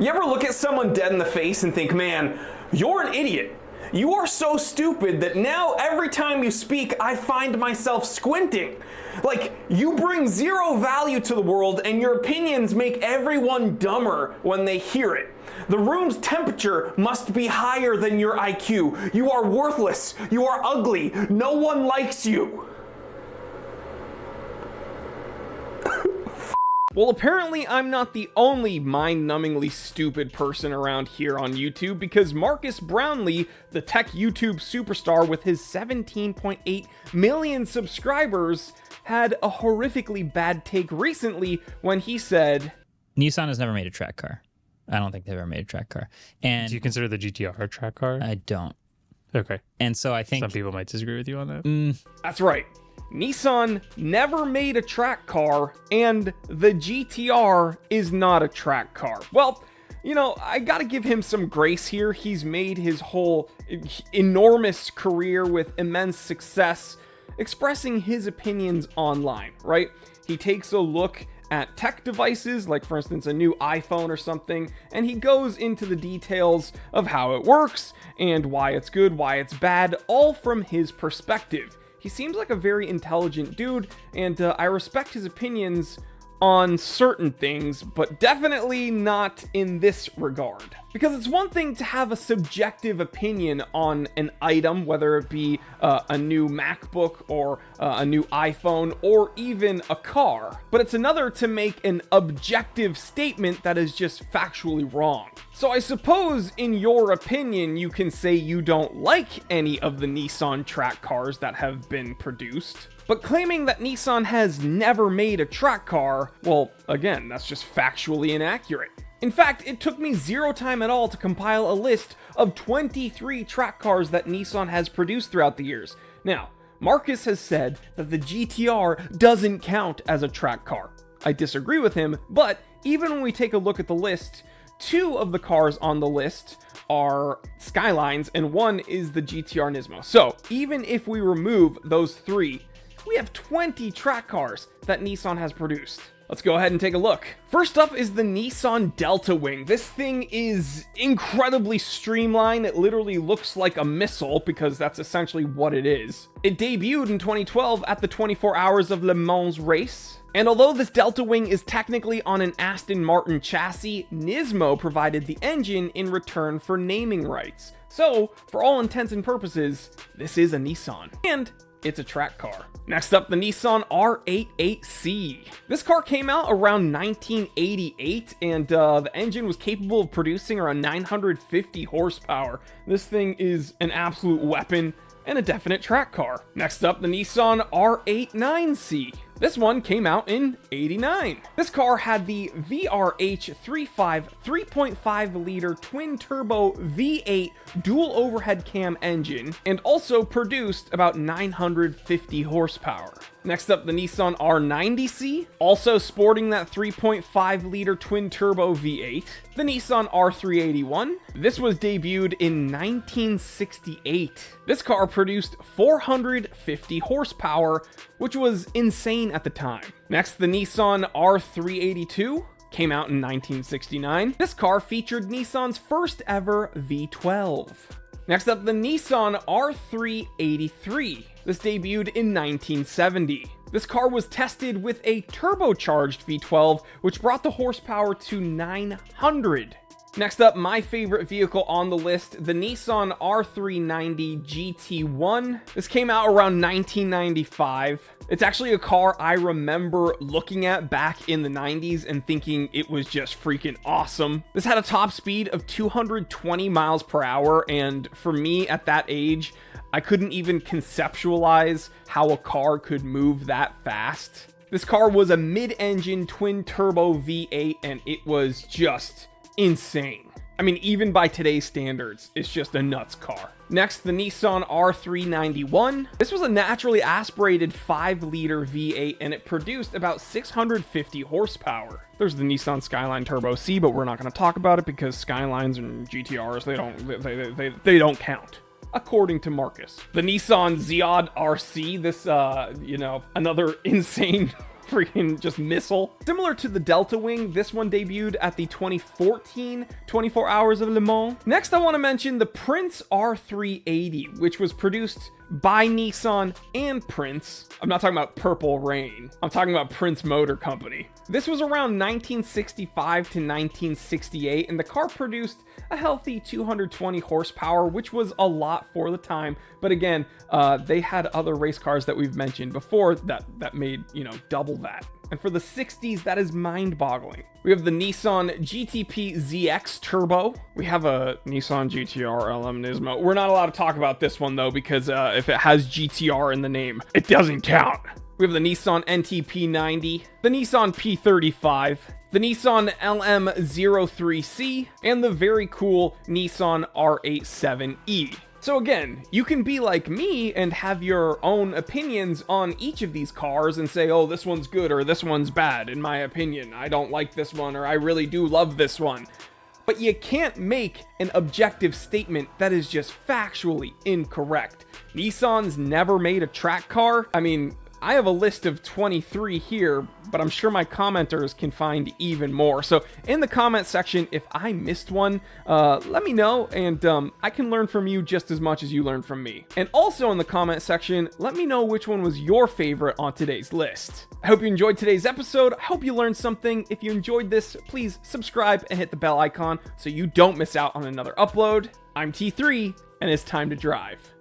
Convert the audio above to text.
You ever look at someone dead in the face and think, man, you're an idiot. You are so stupid that now every time you speak, I find myself squinting. Like, you bring zero value to the world and your opinions make everyone dumber when they hear it. The room's temperature must be higher than your IQ. You are worthless. You are ugly. No one likes you. Well, apparently I'm not the only mind-numbingly stupid person around here on YouTube, because Marcus Brownlee, the tech YouTube superstar with his 17.8 million subscribers, had a horrifically bad take recently when he said, Nissan has never made a track car. I don't think they've ever made a track car. And do you consider the GTR a track car? I don't. Okay. And so I think some people might disagree with you on that. That's right. Nissan never made a track car, and the GTR is not a track car. Well, you know, I gotta give him some grace here. He's made his whole enormous career with immense success expressing his opinions online, right? He takes a look at tech devices, like for instance a new iPhone or something, and he goes into the details of how it works and why it's good, why it's bad, all from his perspective. He seems like a very intelligent dude, and I respect his opinions on certain things, but definitely not in this regard. Because it's one thing to have a subjective opinion on an item, whether it be a new MacBook or a new iPhone or even a car, but it's another to make an objective statement that is just factually wrong. So I suppose in your opinion you can say you don't like any of the Nissan track cars that have been produced. But claiming that Nissan has never made a track car, well, again, that's just factually inaccurate. In fact, it took me zero time at all to compile a list of 23 track cars that Nissan has produced throughout the years. Now, Marcus has said that the GTR doesn't count as a track car. I disagree with him, but even when we take a look at the list, 2 of the cars on the list are Skylines and 1 is the GTR Nismo. So even if we remove those 3, we have 20 track cars that Nissan has produced. Let's go ahead and take a look. First up is the Nissan Delta Wing. This thing is incredibly streamlined. It literally looks like a missile because that's essentially what it is. It debuted in 2012 at the 24 Hours of Le Mans race. And although this Delta Wing is technically on an Aston Martin chassis, Nismo provided the engine in return for naming rights. So, for all intents and purposes, this is a Nissan. And it's a track car. Next up, the Nissan R88C. This car came out around 1988, and the engine was capable of producing around 950 horsepower. This thing is an absolute weapon and a definite track car. Next up, the Nissan R89C. This one came out in '89. This car had the VRH35 3.5 liter twin turbo V8 dual overhead cam engine and also produced about 950 horsepower. Next up, the Nissan R90C, also sporting that 3.5 liter twin turbo V8. The Nissan R381. This was debuted in 1968. This car produced 450 horsepower, which was insane at the time. Next, the Nissan R382 came out in 1969. This car featured Nissan's first ever V12. Next up, the Nissan R383. This debuted in 1970. This car was tested with a turbocharged V12, which brought the horsepower to 900. Next up, my favorite vehicle on the list, the Nissan R390 GT1. This came out around 1995. It's actually a car I remember looking at back in the 90s and thinking it was just freaking awesome. This had a top speed of 220 miles per hour, and for me at that age, I couldn't even conceptualize how a car could move that fast. This car was a mid-engine twin-turbo V8, and it was just insane. I mean, even by today's standards, it's just a nuts car. Next, the Nissan R391. This was a naturally aspirated 5-liter V8, and it produced about 650 horsepower. There's the Nissan Skyline Turbo C, but we're not going to talk about it because Skylines and GTRs, they don't count, according to Marcus. The Nissan Ziad RC, this, another insane freaking just missile. Similar to the Delta Wing, this one debuted at the 2014 24 Hours of Le Mans. Next, I want to mention the Prince R380, which was produced by Nissan and Prince. I'm not talking about Purple Rain. I'm talking about Prince Motor Company. This was around 1965 to 1968, and the car produced a healthy 220 horsepower, which was a lot for the time. But again, they had other race cars that we've mentioned before that made, double that. And for the 60s, that is mind-boggling. We have the Nissan GTP ZX Turbo. We have a Nissan GTR LM Nismo. We're not allowed to talk about this one, though, because if it has GTR in the name, it doesn't count. We have the Nissan NTP90, the Nissan P35, the Nissan LM03C, and the very cool Nissan R87E. So again, you can be like me and have your own opinions on each of these cars and say, oh, this one's good or this one's bad. In my opinion, I don't like this one or I really do love this one. But you can't make an objective statement that is just factually incorrect. Nissan's never made a track car. I mean, I have a list of 23 here, but I'm sure my commenters can find even more. So in the comment section, if I missed one, let me know, and I can learn from you just as much as you learn from me. And also in the comment section, let me know which one was your favorite on today's list. I hope you enjoyed today's episode. I hope you learned something. If you enjoyed this, please subscribe and hit the bell icon so you don't miss out on another upload. I'm T3, and it's time to drive.